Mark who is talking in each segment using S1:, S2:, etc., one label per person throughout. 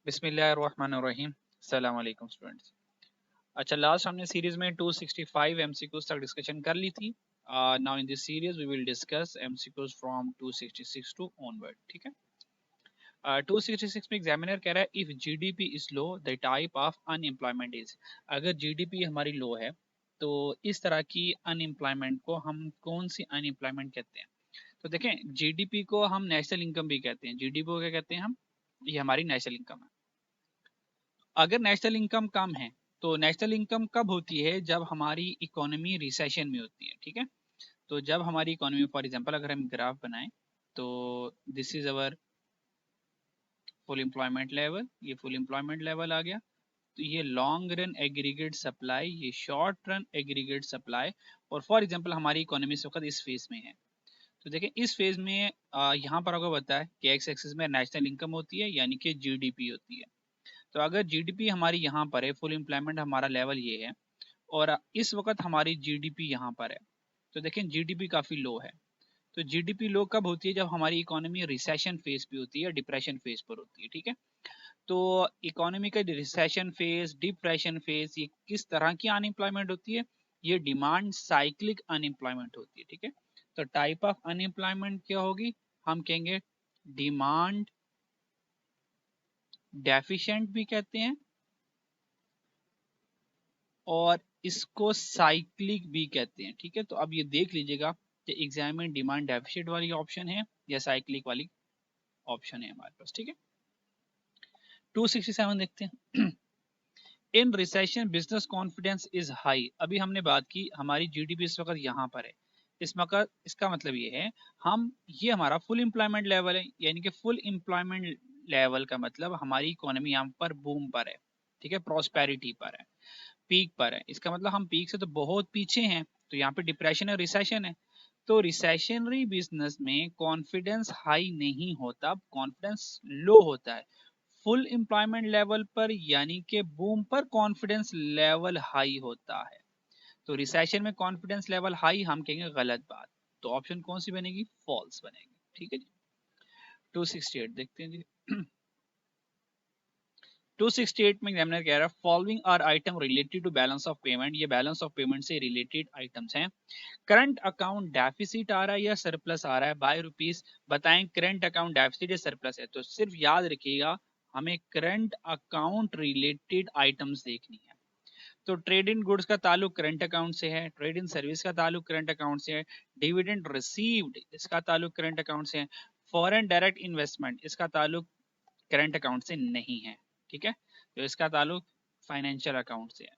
S1: बिस्मिल्लाहिर्रहमानिर्रहीम। अस्सलाम वालेकुम स्टूडेंट्स। अच्छा, लास्ट हमने सीरीज में 265 एमसीक्यूज तक डिस्कशन कर ली थी। Now in this series we will discuss MCQs from 266 to onward. ठीक है। 266 में एग्जामिनर कह रहा है if GDP is low the type of unemployment is. अगर जीडीपी हमारी लो है तो इस तरह की अनएम्प्लॉयमेंट को हम कौन सी अनएम्प्लॉयमेंट कहते हैं? तो देखें, जीडीपी को हम नेशनल इनकम भी कहते हैं। जीडीपी को क्या कहते हैं हम? ये हमारी नेशनल इनकम है। अगर नेशनल इनकम कम है तो नेशनल इनकम कब होती है? जब हमारी इकोनॉमी रिसेशन में होती है। ठीक है। तो जब हमारी इकोनॉमी, फॉर एग्जांपल अगर हम ग्राफ बनाएं तो this is our full employment level, ये फुल एम्प्लॉयमेंट लेवल आ गया। तो ये लॉन्ग रन एग्रीगेट सप्लाई, ये शॉर्ट रन एग्रीगेट सप्लाई। और फॉर एग्जांपल हमारी इकोनॉमी इस वक्त इस फेज में है। तो देखिए इस फेज में यहाँ पर आपको पता है कि एक्स एक्सिस में नेशनल इनकम होती है यानी कि जीडीपी होती है। तो अगर जीडीपी हमारी यहाँ पर है, फुल एम्प्लॉयमेंट हमारा लेवल ये है और इस वक्त हमारी जीडीपी यहाँ पर है, तो देखें जीडीपी काफी लो है। तो जीडीपी लो कब होती है? जब हमारी इकोनॉमी रिसेशन फेज पे होती है, डिप्रेशन फेज पर होती है। ठीक है। तो इकोनॉमी का रिसेशन फेज, डिप्रेशन फेज, ये किस तरह की अनएम्प्लॉयमेंट होती है? ये डिमांड साइक्लिक अनएम्प्लॉयमेंट होती है। ठीक है। तो टाइप ऑफ अनएम्प्लॉयमेंट क्या होगी? हम कहेंगे डिमांड डेफिशिएंट भी कहते हैं और इसको साइक्लिक भी कहते हैं। ठीक है। तो अब ये देख लीजिएगा कि एग्जाम में डिमांड डेफिशिएंट वाली ऑप्शन है या साइक्लिक वाली ऑप्शन है हमारे पास। ठीक है। 267 देखते हैं। इन recession business confidence is high. अभी हमने बात की हमारी जीडीपी इस वक्त यहाँ पर है। इस वक्त इसका मतलब ये है हम, ये हमारा फुल एम्प्लॉयमेंट लेवल है, यानी कि फुल एम्प्लॉयमेंट लेवल का मतलब हमारी इकोनॉमी यहाँ पर बूम पर है। ठीक है, प्रॉस्पेरिटी पर है, पीक पर है। इसका मतलब हम पीक से तो बहुत पीछे हैं। तो यहाँ पे डिप्रेशन और रिसेशन है। तो रिसेशनरी बिजनेस में कॉन्फिडेंस हाई नहीं होता, कॉन्फिडेंस लो होता है। फुल एम्प्लॉयमेंट लेवल पर यानी कि बूम पर कॉन्फिडेंस लेवल हाई होता है। तो रिसेशन में कॉन्फिडेंस लेवल हाई हम कहेंगे गलत बात। तो ऑप्शन कौन सी बनेगी? फॉल्स बनेगी। ठीक है जी। 268 देखते हैं जी। 268 में एग्जामिनर कह रहा है following are item related to balance of payment. ये बैलेंस ऑफ पेमेंट से रिलेटेड आइटम्स हैं। करंट अकाउंट डेफिसिट आ रहा है या सरप्लस आ रहा है बाय रुपीस? बताएं करंट अकाउंट डेफिसिट या सरप्लस है। तो सिर्फ याद रखिएगा हमें करंट अकाउंट रिलेटेड आइटम्स देखनी है। तो ट्रेड इन गुड्स का ताल्लुक करंट अकाउंट से है, ट्रेड इन सर्विस का ताल्लुक करंट अकाउंट से है, डिविडेंड रिसीव्ड इसका ताल्लुक करंट अकाउंट से है, फॉरेन डायरेक्ट इन्वेस्टमेंट इसका ताल्लुक करंट अकाउंट से नहीं है। ठीक है। तो इसका ताल्लुक फाइनेंशियल अकाउंट से है।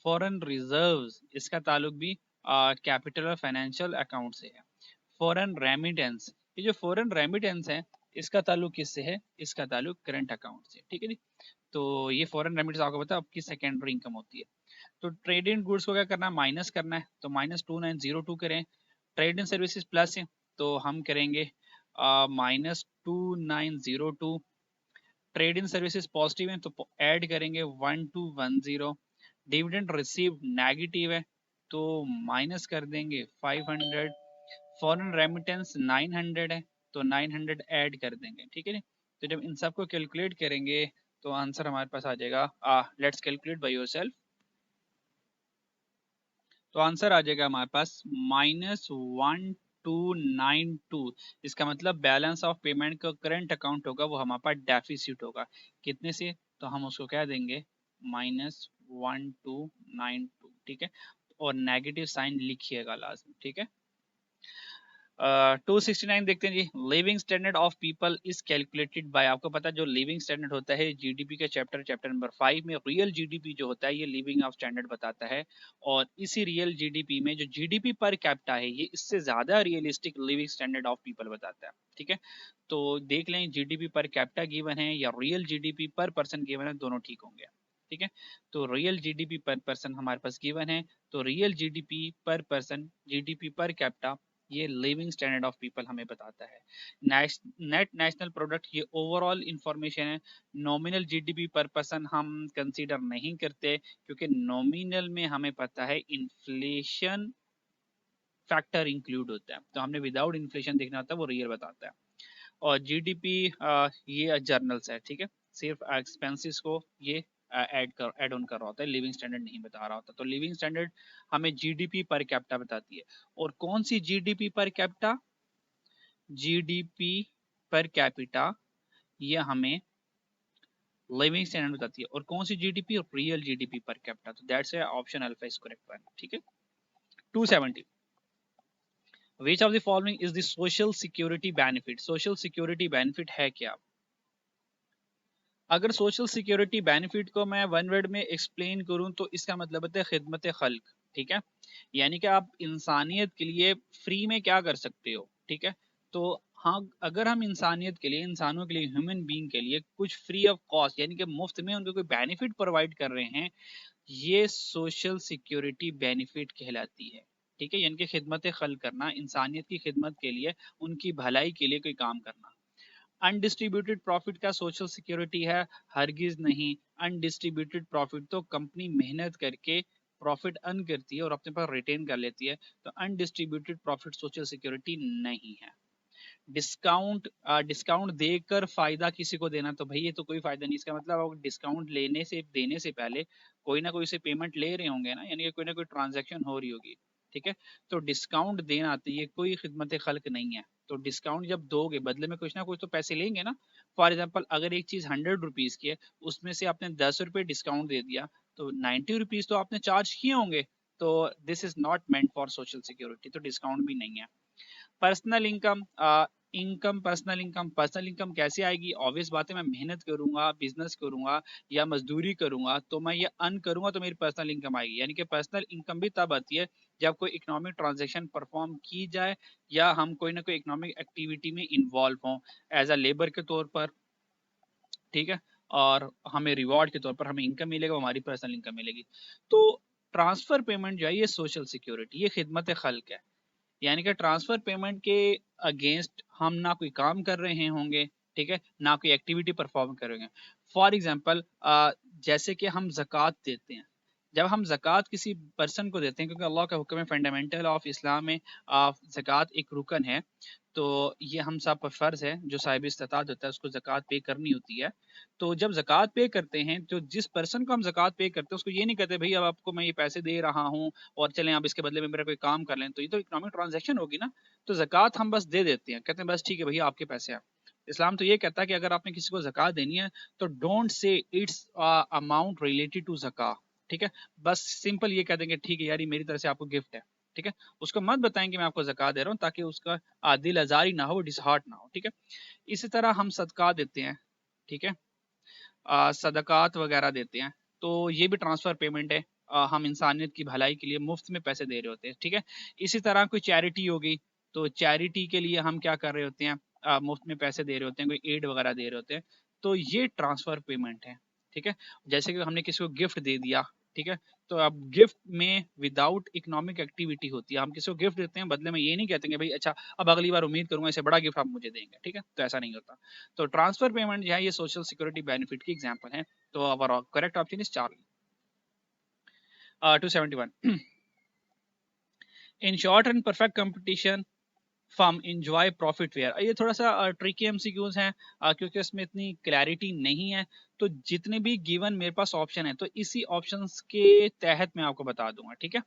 S1: फॉरेन रिजर्व्स इसका ताल्लुक भी कैपिटल और फाइनेंशियल अकाउंट से है। फॉरेन रेमिटेंस, ये जो फॉरेन रेमिटेंस है इसका ताल्लुक किससे है? इसका ताल्लुक करंट अकाउंट से। ठीक है जी। तो ये फॉरेन रेमिटेंस आपको पता है आपकी सेकेंडरी इनकम होती है। तो ट्रेड इन गुड्स को क्या करना है? माइनस करना है। तो -2902 करें। ट्रेड इन सर्विसेज प्लस है तो हम करेंगे -2902। ट्रेड इन सर्विसेज पॉजिटिव है तो ऐड करेंगे 1210। डिविडेंड रिसीव नेगेटिव है तो माइनस कर देंगे 500। फॉरेन रेमिटेंस 900 है तो 900 ऐड कर देंगे। ठीक है। तो जब इन सबको कैलकुलेट करेंगे तो आंसर हमारे पास आ जाएगा, लेट्स कैलकुलेट बाय योरसेल्फ। तो आंसर आ जाएगा हमारे पास -1292। इसका मतलब बैलेंस ऑफ पेमेंट का करंट अकाउंट होगा वो हमारे पास डेफिसिट होगा। कितने से? तो हम उसको क्या देंगे? -1292। ठीक है। और नेगेटिव साइन लिखिएगा लास्ट। ठीक है। 269 देखते हैं जी। Living standard of people is calculated by. आपको पता है जो लिविंग स्टैंडर्ड होता है जीडीपी के चैप्टर नंबर 5 में रियल जीडीपी जो होता है ये लिविंग ऑफ स्टैंडर्ड बताता है। और इसी रियल जीडीपी में जो जीडीपी पर कैपिटा है ये इससे ज्यादा realistic living standard of people बताता है। ठीक है। तो देख लें जीडीपी पर कैपिटा गिवन है या रियल जीडीपी पर पर्सन गिवन है, दोनों ठीक होंगे। ठीक है। तो रियल जीडीपी पर पर्सन हमारे पास गिवन है। तो रियल जीडीपी पर पर्सन, जीडीपी पर कैपिटा, ये लिविंग स्टैंडर्ड ऑफ पीपल हमें बताता है। नेट नेशनल प्रोडक्ट ये ओवरऑल इंफॉर्मेशन है। नॉमिनल जीडीपी पर पर्सन हम कंसीडर नहीं करते क्योंकि नॉमिनल में हमें पता है इन्फ्लेशन फैक्टर इंक्लूड होता है। तो हमने विदाउट इन्फ्लेशन देखना होता है, वो रियल बताता है। और जीडीपी ये जर्नल्स है। ठीक है। सिर्फ एक्सपेंसेस को ये ऐड ऑन कर रहा होता है, लिविंग स्टैंडर्ड नहीं बता रहा होता। तो लिविंग स्टैंडर्ड हमें जीडीपी पर कैपिटा बताती है। और कौन सी GDP per capita? GDP per capita ये हमें लिविंग स्टैंडर्ड बताती है। और कौन सी जीडीपी? और रियल जीडीपी पर कैपिटा। तो that's option alpha is correct one. ठीक है। 270 which of the following is the social security benefit? Social security benefit है क्या? अगर सोशल सिक्योरिटी बेनिफिट को मैं वन वर्ड में एक्सप्लेन करूं तो इसका मतलब होता है खिदमत खल्क। ठीक है, यानी कि आप इंसानियत के लिए फ्री में क्या कर सकते हो। ठीक है, तो हाँ, अगर हम इंसानियत के लिए, इंसानों के लिए, ह्यूमन बीइंग के लिए कुछ फ्री ऑफ कॉस्ट यानी कि मुफ्त में उनको कोई बेनिफिट प्रोवाइड कर रहे हैं, ये सोशल सिक्योरिटी बेनिफिट कहलाती है। ठीक है, यानी कि खिदमत खल्क करना, इंसानियत की खिदमत के लिए, उनकी भलाई के लिए कोई काम करना। अनडिस्ट्रीब्यूटेड प्रॉफिट का सोशल सिक्योरिटी है? हरगिज नहीं। अनडिस्ट्रीब्यूटेड प्रॉफिट तो कंपनी मेहनत करके प्रॉफिट अर्न करती है और अपने पास रिटेन कर लेती है, तो अनडिस्ट्रीब्यूटेड प्रॉफिट सोशल सिक्योरिटी नहीं है। डिस्काउंट डिस्काउंट देकर फायदा किसी को देना, तो भाई ये तो कोई फायदा नहीं। इसका मतलब आप डिस्काउंट लेने से, देने से पहले कोई ना कोई से पेमेंट ले रहे होंगे ना, यानी कि कोई ना कोई ट्रांजैक्शन हो रही होगी। ठीक है, तो डिस्काउंट देना तो ये कोई खिदमत खल्क नहीं है। तो डिस्काउंट जब दोगे, बदले में कुछ ना कुछ तो पैसे लेंगे ना। फॉर एग्जाम्पल, अगर एक चीज 100 रुपीज की है, उसमें से आपने 10 रुपए डिस्काउंट दे दिया, तो 90 रुपीज तो आपने चार्ज किए होंगे। तो this is not meant for social security, तो डिस्काउंट भी नहीं है। पर्सनल इनकम, पर्सनल इनकम कैसे आएगी? ऑब्वियस बात है, मैं मेहनत करूंगा, बिजनेस करूंगा या मजदूरी करूंगा, तो मैं ये अर्न करूंगा तो मेरी पर्सनल इनकम आएगी। यानी कि पर्सनल इनकम भी तब आती है जब कोई इकोनॉमिक ट्रांजेक्शन परफॉर्म की जाए या हम कोई ना कोई इकोनॉमिक एक्टिविटी में इन्वॉल्व हों एज अ लेबर के तौर पर। ठीक है, और हमें रिवॉर्ड के तौर पर हमें इनकम मिलेगा, हमारी पर्सनल इनकम मिलेगी। तो ट्रांसफर पेमेंट जो है ये सोशल सिक्योरिटी, ये खिदमत खल्क है। यानी कि ट्रांसफर पेमेंट के अगेंस्ट हम ना कोई काम कर रहे होंगे, ठीक है, ना कोई एक्टिविटी परफॉर्म करेंगे। फॉर एग्जांपल, जैसे कि हम ज़कात देते हैं। जब हम ज़कात किसी पर्सन को देते हैं, क्योंकि अल्लाह का हुक्म है, फंडामेंटल ऑफ इस्लाम में ज़कात एक रुकन है, तो ये हम सब पर फ़र्ज़ है, जो साहिब इस्तात होता है उसको ज़कात पे करनी होती है। तो जब ज़कात पे करते हैं, तो जिस पर्सन को हम ज़कात पे करते हैं उसको ये नहीं कहते भाई अब आपको मैं ये पैसे दे रहा हूँ और चलें आप इसके बदले में मेरा कोई काम कर लें, तो ये तो इकोनॉमिक ट्रांजैक्शन होगी ना। तो ज़कात हम बस दे देते हैं, कहते हैं बस ठीक है भैया आपके पैसे हैं। इस्लाम तो ये कहता है कि अगर आपने किसी को ज़कात देनी है तो don't say it's amount related to ज़का। ठीक है, बस सिंपल ये कह देंगे ठीक है यार ये मेरी तरफ से आपको गिफ्ट है। ठीक है, उसको मत बताएं कि मैं आपको ज़कात दे रहा हूँ, ताकि उसका दिल आजारी ना हो, डिसहार्ट ना हो। ठीक है, इसी तरह हम सदका देते हैं। ठीक है, सदकात वगैरह देते हैं, तो ये भी ट्रांसफर पेमेंट है। हम इंसानियत की भलाई के लिए मुफ्त में पैसे दे रहे होते हैं। ठीक है, इसी तरह कोई चैरिटी होगी, तो चैरिटी के लिए हम क्या कर रहे होते हैं? मुफ्त में पैसे दे रहे होते हैं, कोई एड वगैरह दे रहे होते हैं, तो ये ट्रांसफर पेमेंट है। ठीक है, जैसे कि हमने किसी को गिफ्ट दे दिया। ठीक है, तो अब गिफ्ट में विदाउट इकोनॉमिक एक्टिविटी होती है। हम किसी को गिफ्ट देते हैं, बदले में ये नहीं कहते हैं भाई अच्छा अब अगली बार उम्मीद करूंगा इससे बड़ा गिफ्ट आप मुझे देंगे। ठीक है, तो ऐसा नहीं होता। तो ट्रांसफर पेमेंट जो है ये सोशल सिक्योरिटी बेनिफिट की एग्जांपल है। तो our correct option is Charlie. 271 in short and perfect competition firm enjoy profit where. ये थोड़ा सा ट्रिकी एमसीक्यूज हैं, क्योंकि इसमें इतनी क्लैरिटी नहीं है। तो जितने भी गिवन मेरे पास ऑप्शन है, तो इसी ऑप्शंस के तहत मैं आपको बता दूंगा। ठीक है,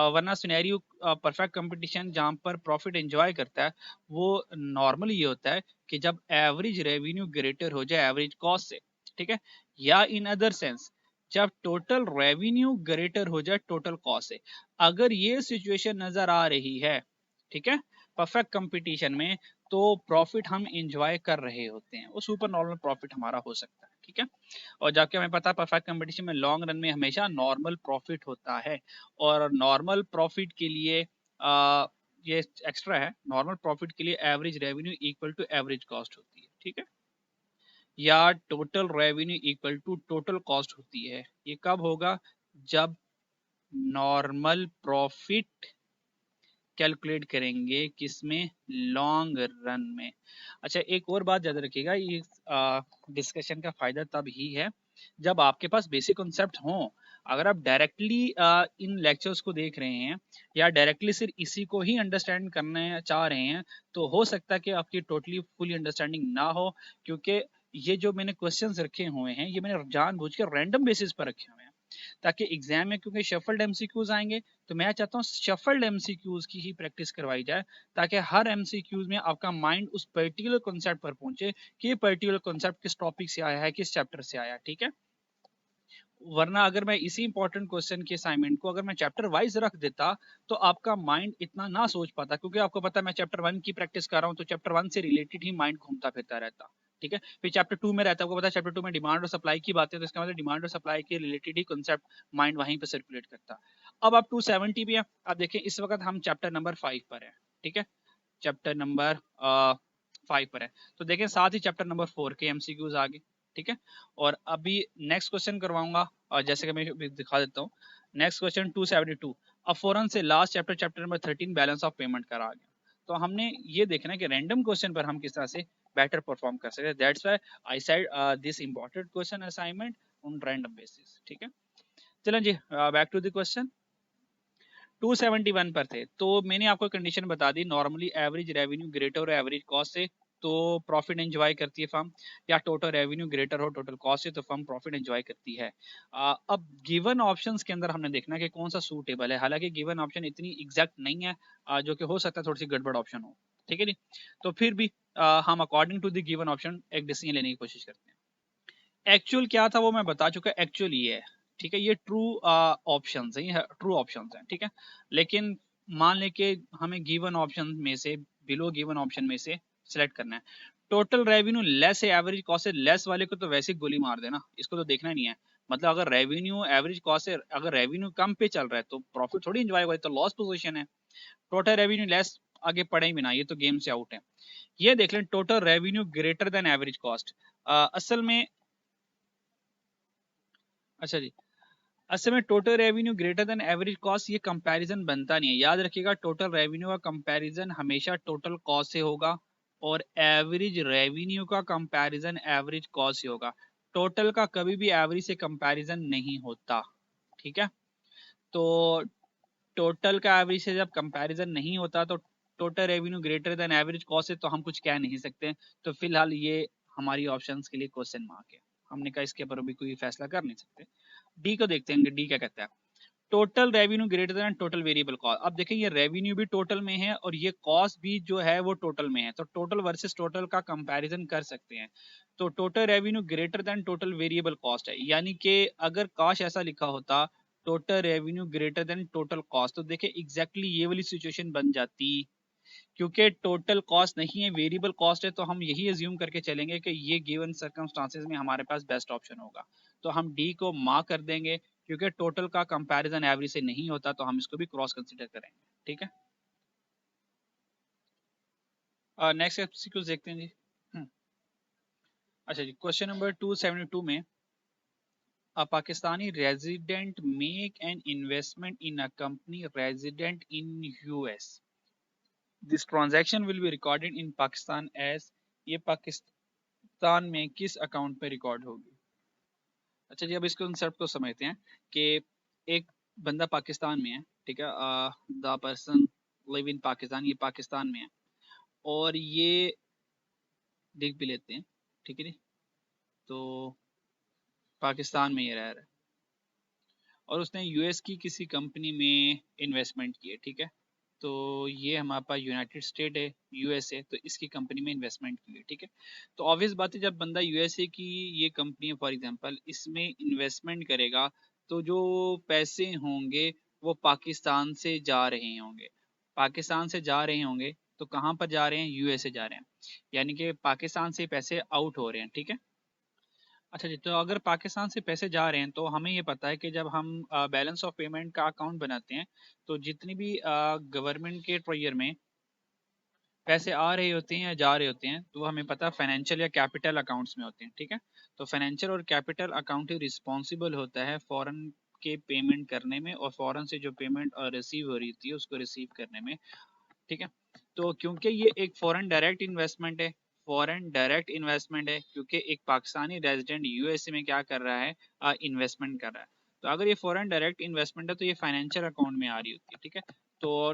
S1: वरना सिनेरियो परफेक्ट कंपटीशन जहां पर प्रॉफिट एंजॉय करता है, वो नॉर्मली ये होता है कि जब एवरेज रेवेन्यू ग्रेटर हो जाए एवरेज कॉस्ट से। ठीक है, या इन अदर सेंस जब टोटल रेवेन्यू ग्रेटर हो जाए टोटल कॉस्ट से। अगर ये सिचुएशन नजर आ रही है, ठीक है, परफेक्ट कंपटीशन में, तो प्रॉफिट हम एंजॉय कर रहे होते हैं, वो सुपर नॉर्मल प्रॉफिट हमारा हो सकता है। ठीक है, और जबकि हमें पता है परफेक्ट कंपटीशन में लॉन्ग रन में हमेशा नॉर्मल प्रॉफिट होता है। और नॉर्मल प्रॉफिट के लिए ये एक्स्ट्रा है, नॉर्मल प्रॉफिट के लिए average revenue equal to average cost होती है। ठीक है, या total revenue equal to total cost होती है। ये कब होगा? जब नॉर्मल प्रॉफिट कैलकुलेट करेंगे किसमें? लॉन्ग रन में। अच्छा, एक और बात याद रखिएगा, ये डिस्कशन का फायदा तब ही है जब आपके पास बेसिक कॉन्सेप्ट हों। अगर आप डायरेक्टली इन लेक्चर्स को देख रहे हैं या डायरेक्टली सिर्फ इसी को ही अंडरस्टैंड करने चाह रहे हैं, तो हो सकता है कि आपकी टोटली फुली अंडरस्टैंडिंग ना हो, क्योंकि ये जो मैंने क्वेश्चंस रखे हुए हैं ये मैंने जानबूझ के रैंडम बेसिस पर रखे हुए हैं, ताकि एग्जाम में क्योंकि शफल्ड एमसीक्यूज आएंगे तो मैं चाहता हूँ शफल्ड एमसीक्यूज की ही प्रैक्टिस करवाई जाए, ताकि हर एमसीक्यूज में आपका माइंड उस पर्टिकुलर कॉन्सेप्ट पर पहुंचे कि ये पर्टिकुलर कॉन्सेप्ट किस टॉपिक से आया है, किस चैप्टर से आया है, ठीक है। वरना अगर मैं इसी इंपॉर्टेंट क्वेश्चन के असाइनमेंट को अगर मैं चैप्टर वाइज रख देता तो आपका माइंड इतना ना सोच पाता, क्योंकि आपको पता है मैं चैप्टर 1 की प्रैक्टिस कर रहा हूँ तो चैप्टर 1 से रिलेटेड ही माइंड घूमता फिरता रहता, ठीक है। फिर चैप्टर 2 में रहता है, आपको पता है चैप्टर 2 में डिमांड और सप्लाई की बातें, तो इसका मतलब डिमांड और सप्लाई के रिलेटेड ही कॉन्सेप्ट माइंड वहीं पर सर्कुलेट करता। अब आप 270 भी है, आप देखें इस वक्त हम चैप्टर नंबर 5 पर है, ठीक है, चैप्टर नंबर 5 पर है, तो देखें साथ ही चैप्टर नंबर 4 के एमसीक्यूज आगे, ठीक है। और अभी नेक्स्ट क्वेश्चन करवाऊंगा, और जैसे कि मैं दिखा देता हूँ नेक्स्ट क्वेश्चन 272। अब फौरन से last chapter chapter number 13 balance of payment करा गया, तो हमने ये देखना है कि रैंडम क्वेश्चन पर हम किस तरह से बेटर परफॉर्म कर सकते हैं। That's why I said this important question assignment on random basis, ठीक है। चलें जी, बैक टू द क्वेश्चन। 271 पर थे, तो मैंने आपको कंडीशन बता दी, नॉर्मली एवरेज रेवेन्यू ग्रेटर और एवरेज कॉस्ट से तो प्रॉफिट एंजॉय करती है फर्म, या टोटल रेवेन्यू ग्रेटर हो टोटल कॉस्ट से तो फर्म प्रॉफिट एंजॉय करती है। अब गिवन ऑप्शंस के अंदर हमने देखना कि कौन सा सूटेबल है, हालांकि गिवन ऑप्शन इतनी एग्जैक्ट नहीं है, जो कि हो सकता है थोड़ी सी गड़बड़ ऑप्शन हो, ठीक है जी। तो फिर भी हम according to the given option एक डिसीजन लेने की कोशिश करते हैं। एक्चुअल क्या था वो मैं बता चुका, एक्चुअल ये है, ठीक है, ये ट्रू ऑप्शंस है, ये ट्रू ऑप्शंस हैं, ठीक है। लेकिन मान ले के हमें गिवन ऑप्शन में से, बिलो गिवन ऑप्शन में से सिलेक्ट करना है। टोटल रेवेन्यू लेस है एवरेज कॉस्ट से, लेस वाले को तो वैसे ही गोली मार देना, इसको तो देखना नहीं है। मतलब अगर रेवेन्यू एवरेज कॉस्ट से, अगर रेवेन्यू कम पे चल रहा है तो प्रॉफिट थोड़ी एंजॉय होगा, तो लॉस पोजीशन है। टोटल रेवेन्यू लेस, आगे पढ़े ही बिना, ये तो गेम से आउट है। ये देख लें total revenue greater than average cost. असल में, अच्छा जी, असल में total revenue greater than average cost ये कंपैरिजन बनता नहीं है, याद रखिएगा। टोटल रेवेन्यू का कंपैरिजन हमेशा टोटल कॉस्ट से होगा, और एवरेज रेवेन्यू का कंपैरिजन एवरेज कॉस्ट से होगा। टोटल का कभी भी एवरेज से कंपैरिजन नहीं होता, ठीक है। तो टोटल का एवरेज से जब कंपैरिजन नहीं होता तो total revenue greater than average cost है, तो हम कुछ कह नहीं सकते। तो फिलहाल ये हमारी ऑप्शंस के लिए क्वेश्चन मार्क है, हमने कहा इसके ऊपर अभी कोई फैसला कर नहीं सकते। डी को देखते हैं, डी क्या कहता है। Total revenue greater than total variable cost. अब देखें ये रेवेन्यू भी टोटल में है और ये कॉस्ट भी जो है वो टोटल में है, तो टोटल वर्सेस टोटल का कंपैरिजन कर सकते हैं। तो total revenue greater than total variable cost है, यानी कि अगर काश ऐसा लिखा होता total revenue greater than total cost, तो देखे एग्जैक्टली ये वाली सिचुएशन बन जाती। क्योंकि टोटल कॉस्ट नहीं है, वेरिएबल कॉस्ट है, तो हम यही अज्यूम करके चलेंगे कि ये गिवन सर्कमस्टांसेस में हमारे पास बेस्ट ऑप्शन होगा, तो हम डी को मार्क कर देंगे। क्योंकि टोटल का कंपैरिजन एवरेज से नहीं होता तो हम इसको भी क्रॉस कंसीडर करेंगे, ठीक है। नेक्स्ट एमसीक्यूज देखते हैं जी। हम्म, अच्छा जी, क्वेश्चन नंबर 272 में, a Pakistani resident make an investment in a company resident in US. This transaction will be recorded in Pakistan as, ये पाकिस्तान में किस अकाउंट पे रिकॉर्ड होगी। अच्छा जी, अब इस कंसेप्ट को समझते हैं कि एक बंदा पाकिस्तान में है, ठीक है, the person live in Pakistan, ये पाकिस्तान में है, और ये देख भी लेते हैं, ठीक है जी। तो पाकिस्तान में ये रह रहा है और उसने यूएस की किसी कंपनी में इन्वेस्टमेंट की है, ठीक है। तो ये हमारे पास यूनाइटेड स्टेट है, यूएसए, तो इसकी कंपनी में इन्वेस्टमेंट की है, ठीक है। तो ऑब्वियस बात है जब बंदा यूएसए की ये कंपनी है फॉर एग्जांपल, इसमें इन्वेस्टमेंट करेगा तो जो पैसे होंगे वो पाकिस्तान से जा रहे होंगे, पाकिस्तान से जा रहे होंगे, तो कहाँ पर जा रहे हैं, यूएसए जा रहे हैं, यानी कि पाकिस्तान से पैसे आउट हो रहे हैं, ठीक है। अच्छा जी, तो अगर पाकिस्तान से पैसे जा रहे हैं तो हमें ये पता है कि जब हम बैलेंस ऑफ पेमेंट का अकाउंट बनाते हैं तो जितनी भी गवर्नमेंट के ट्रेयर में पैसे आ रहे होते हैं या जा रहे होते हैं तो वो हमें पता है फाइनेंशियल या कैपिटल अकाउंट्स में होते हैं, ठीक है। तो फाइनेंशियल और कैपिटल अकाउंट ही रिस्पॉन्सिबल होता है फॉरेन के पेमेंट करने में और फॉरेन से जो पेमेंट रिसीव हो रही थी उसको रिसीव करने में, ठीक है। तो क्योंकि ये एक फॉरेन डायरेक्ट इन्वेस्टमेंट है, फॉरेन डायरेक्ट इन्वेस्टमेंट है, क्योंकि एक पाकिस्तानी रेजिडेंट यूएसए में क्या कर रहा है, इन्वेस्टमेंट कर रहा है। तो अगर ये फॉरेन डायरेक्ट इन्वेस्टमेंट है तो ये फाइनेंशियल अकाउंट में आ रही होती है, ठीक है। तो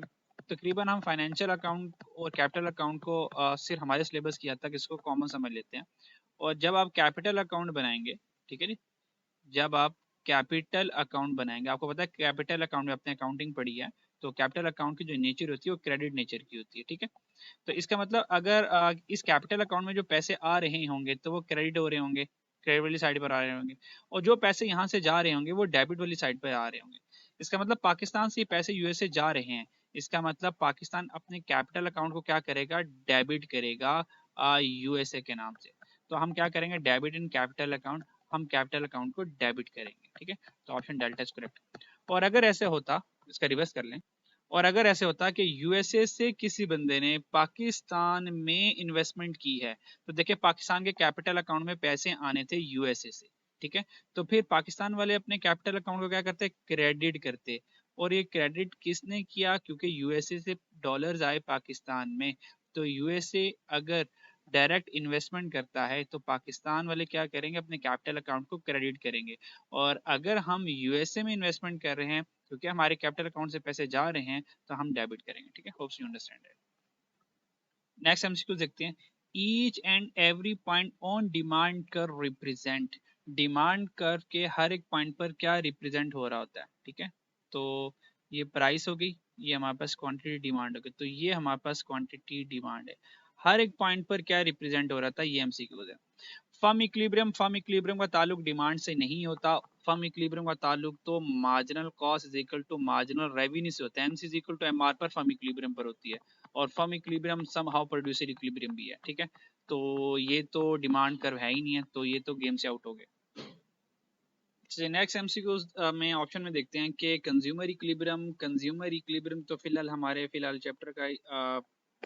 S1: तकरीबन हम फाइनेंशियल अकाउंट और कैपिटल अकाउंट को सिर्फ हमारे सिलेबस की हद तक इसको कॉमन समझ लेते हैं, और जब आप कैपिटल अकाउंट बनाएंगे, ठीक है जी, जब आप कैपिटल अकाउंट बनाएंगे, आपको पता है कैपिटल अकाउंट में अपने अकाउंटिंग पढ़ी है, तो कैपिटल अकाउंट की जो नेचर होती है वो क्रेडिट नेचर की होती है, ठीक है। तो इसका मतलब अगर इस कैपिटल अकाउंट में जो पैसे आ रहे होंगे तो वो क्रेडिट हो रहे होंगे, क्रेडिट वाली साइड पर आ रहे होंगे, और जो पैसे यहाँ से जा रहे होंगे वो डेबिट वाली साइड पर आ रहे होंगे। इसका मतलब पाकिस्तान से पैसे यूएसए जा रहे हैं, इसका मतलब पाकिस्तान अपने कैपिटल अकाउंट को क्या करेगा, डेबिट करेगा यूएसए के नाम से। तो हम क्या करेंगे, डेबिट इन कैपिटल अकाउंट, हम कैपिटल अकाउंट को डेबिट करेंगे, ठीक है। तो ऑप्शन डेल्टा इज करेक्ट। और अगर ऐसे होता, इसका रिवर्स कर लें, और अगर ऐसे होता कि यूएसए से किसी बंदे ने पाकिस्तान में इन्वेस्टमेंट की है, तो देखिए पाकिस्तान के कैपिटल अकाउंट में पैसे आने थे यूएसए से, ठीक है। तो फिर पाकिस्तान वाले अपने कैपिटल अकाउंट को क्या करते, क्रेडिट करते। और ये क्रेडिट किसने किया, क्योंकि यूएसए से डॉलर्स आए पाकिस्तान में। तो यूएसए अगर डायरेक्ट इन्वेस्टमेंट करता है तो पाकिस्तान वाले क्या करेंगे, अपने कैपिटल अकाउंट को क्रेडिट करेंगे। और अगर हम यूएसए में इन्वेस्टमेंट कर रहे हैं क्योंकि हमारे कैपिटल अकाउंट से पैसे जा रहे हैं, तो हम डेबिट करेंगे, ठीक है। Hopes you understand it. Next MCQ देखते हैं। Each and every point on demand कर रिप्रेजेंट, डिमांड कर के हर एक पॉइंट पर क्या रिप्रेजेंट हो रहा होता है, ठीक है। तो ये प्राइस हो गई, ये हमारे पास क्वांटिटी डिमांड हो गई, तो ये हमारे पास क्वांटिटी डिमांड है। हर एक पॉइंट पर क्या रिप्रेजेंट हो रहा था, ये एमसीक्यू है। फर्म इक्विलिब्रियम का ताल्लुक डिमांड से नहीं होता, फर्म इक्विलिब्रियम का ताल्लुक तो marginal cost is equal to marginal revenue से होता है, MC is equal to MR पर फर्म इक्विलिब्रियम पर होती है। और firm equilibrium somehow producer equilibrium भी है, ठीक है। तो ये तो डिमांड कर्व है ही नहीं है, तो ये तो गेम से आउट हो गए। नेक्स्ट एमसीक्यू में ऑप्शन में देखते हैं कि कंज्यूमर इक्विलिब्रियम तो फिलहाल चैप्टर का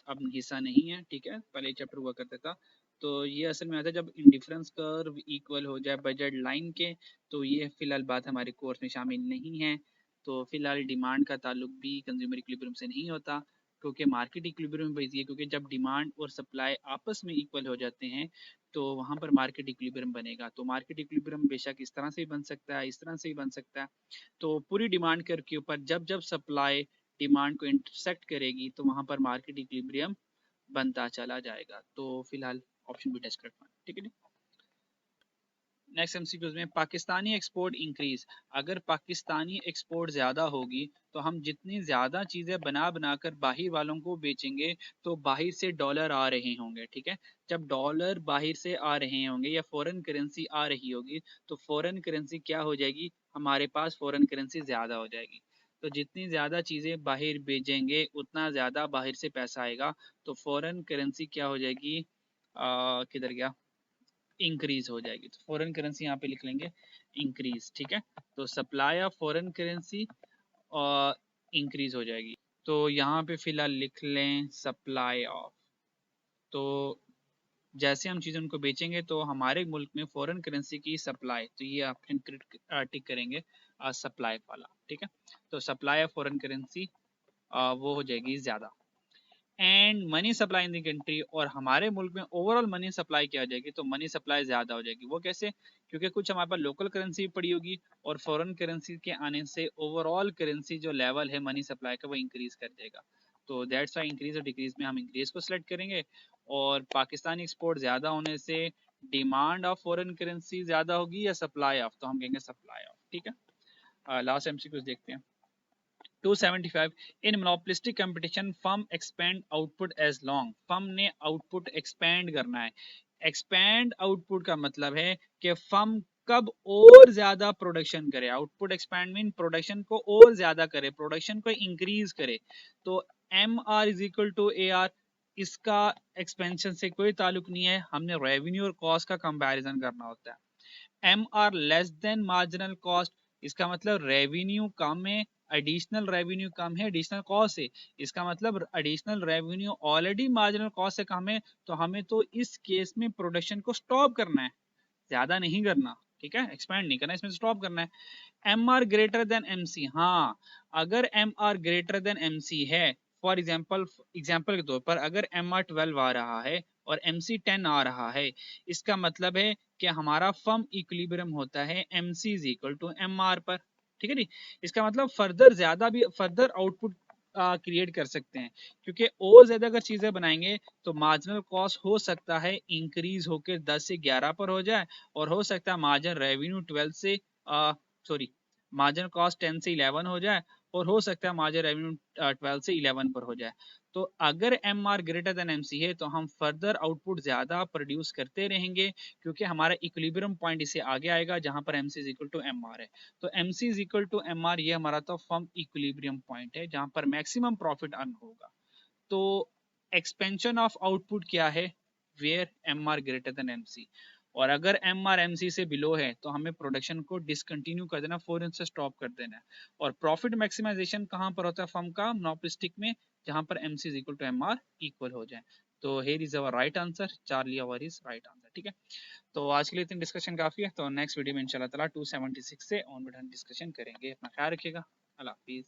S1: अब हिस्सा नहीं है, ठीक है, पहले चैप्टर हुआ करता था। तो ये असल में आता है जब इंडिफरेंस कर्व इक्वल हो जाए बजट लाइन के, तो ये फिलहाल बात हमारे कोर्स में शामिल नहीं है। तो फिलहाल डिमांड का ताल्लुक भी कंज्यूमर इक्विलिब्रियम से नहीं होता, क्योंकि मार्केट इक्विलिब्रियम बेसिस है, क्योंकि जब डिमांड और सप्लाई आपस में इक्वल हो जाते हैं तो वहां पर मार्केट इक्विलिब्रियम बनेगा। तो मार्केट इक्विलिब्रियम बेशक इस तरह से ही बन सकता है, इस तरह से ही बन सकता है। तो पूरी डिमांड कर्व के ऊपर जब जब सप्लाई डिमांड को इंटरसेक्ट करेगी तो वहां पर मार्केट इक्विलिब्रियम बनता चला जाएगा। तो फिलहाल ऑप्शन बी टेस्ट करना, ठीक है। नेक्स्ट एमसीक्यूज में पाकिस्तानी एक्सपोर्ट इंक्रीज, अगर पाकिस्तानी एक्सपोर्ट ज़्यादा होगी तो हम जितनी ज़्यादा चीज़ें बना बनाकर बाहर वालों को बेचेंगे तो बाहर से डॉलर आ रहे होंगे, ठीक है। जब डॉलर बाहर से आ रहे होंगे या फॉरेन करेंसी आ रही होगी तो फॉरेन करेंसी क्या हो जाएगी, हमारे पास फॉरेन करेंसी ज़्यादा हो जाएगी। तो जितनी ज़्यादा चीज़ें बाहर भेजेंगे उतना ज़्यादा बाहर से पैसा आएगा, तो फॉरेन करेंसी क्या हो जाएगी, किधर गया, इंक्रीज हो जाएगी। तो फॉरेन करेंसी यहाँ पे लिख लेंगे इंक्रीज, ठीक है। तो सप्लाई ऑफ फॉरेन करेंसी और इंक्रीज हो जाएगी। तो यहाँ पे फिलहाल लिख लें सप्लाई ऑफ। तो जैसे हम चीज़ें उनको बेचेंगे तो हमारे मुल्क में फॉरेन करेंसी की सप्लाई, तो ये ऑप्शन टिक करेंगे सप्लाई वाला, ठीक है। तो सप्लाई ऑफ फॉरेन करेंसी वो हो जाएगी ज़्यादा। And money supply in the country, और हमारे मुल्क में ओवरऑल मनी सप्लाई क्या हो जाएगी, तो मनी सप्लाई ज़्यादा हो जाएगी। वो कैसे, क्योंकि कुछ हमारे पास लोकल करेंसी पड़ी होगी और फॉरेन करेंसी के आने से ओवरऑल करेंसी जो लेवल है मनी सप्लाई का वो इंक्रीज कर जाएगा। तो दैट्स वाई इंक्रीज और डिक्रीज में हम इंक्रीज को सिलेक्ट करेंगे, और पाकिस्तानी एक्सपोर्ट ज़्यादा होने से डिमांड ऑफ फॉरेन करेंसी ज़्यादा होगी या सप्लाई ऑफ, तो हम कहेंगे सप्लाई ऑफ, ठीक है। लास्ट एमसीक्यूज देखते हैं। 275 in monopolistic competition firm expand output as long, firm ने आउटपुट एक्सपेंड करना है। एक्सपेंड आउटपुट का मतलब है कि फर्म कब और ज्यादा प्रोडक्शन करे, आउटपुट एक्सपेंड मीन प्रोडक्शन को और ज्यादा करे, प्रोडक्शन को इंक्रीज करे। तो M R is equal to A R, इसका एक्सपेंशन से कोई ताल्लुक नहीं है, हमने रेवेन्यू और कॉस्ट का कंपैरिजन करना होता है। M R less than marginal cost, इसका मतलब रेवेन्यू कम है, एडिशनल रेवेन्यू कम है, एडिशनल कॉस्ट है, इसका मतलब additional revenue already marginal cost से कम है, तो हमें तो इस केस में प्रोडक्शन को स्टॉप करना है, ज्यादा नहीं करना, ठीक है, एक्सपेंड नहीं करना, इसमें स्टॉप करना है। M R greater than M C, हाँ अगर M R greater than M C है, फॉर एग्जाम्पल के तौर पर अगर एम आर 12 आ रहा है और एम सी 10 आ रहा है, इसका मतलब है कि हमारा फर्म इक्विलिब्रियम होता है M C is equal to M R पर, ठीक है जी। इसका मतलब फर्दर आउटपुट क्रिएट कर सकते हैं, क्योंकि और ज्यादा अगर चीजें बनाएंगे तो मार्जिनल कॉस्ट हो सकता है इंक्रीज होकर 10 से 11 पर हो जाए, और हो सकता है मार्जिन रेवेन्यू 12 से सॉरी मार्जिन कॉस्ट 10 से 11 हो जाए, और हो सकता है मार्जिन रेवेन्यू 12 से 11 पर हो जाए। तो अगर M R greater than M C है तो हम फर्दर आउटपुट ज्यादा प्रोड्यूस करते रहेंगे, क्योंकि हमारा इक्विलिब्रियम पॉइंट इससे आगे आएगा जहां पर M C is equal to M R है। तो M C is equal to M R, ये हमारा तो फर्म इक्विलिब्रियम पॉइंट है जहां पर मैक्सिमम प्रॉफिट अर्न होगा। तो एक्सपेंशन ऑफ आउटपुट क्या है, where M R greater than M C, और अगर एम आर एम सी से बिलो है तो हमें प्रोडक्शन को डिसकंटिन्यू कर देना, फॉरन से स्टॉप कर देना है। और प्रॉफिट मैक्सिमाइजेशन कहाँ पर होता है फर्म का, मोनोपोलिस्टिक में, जहां पर M C is equal to M R equal हो जाए। तो here is our right answer, Charlie our is right answer. ठीक है, तो आज के लिए इतनी डिस्कशन काफी है, तो नेक्स्ट वीडियो में इंशाल्लाह ताला 276 से ऑनवर्ड हम डिस्कशन करेंगे। अपना ख्याल रखिएगा, अल्लाह हाफिज।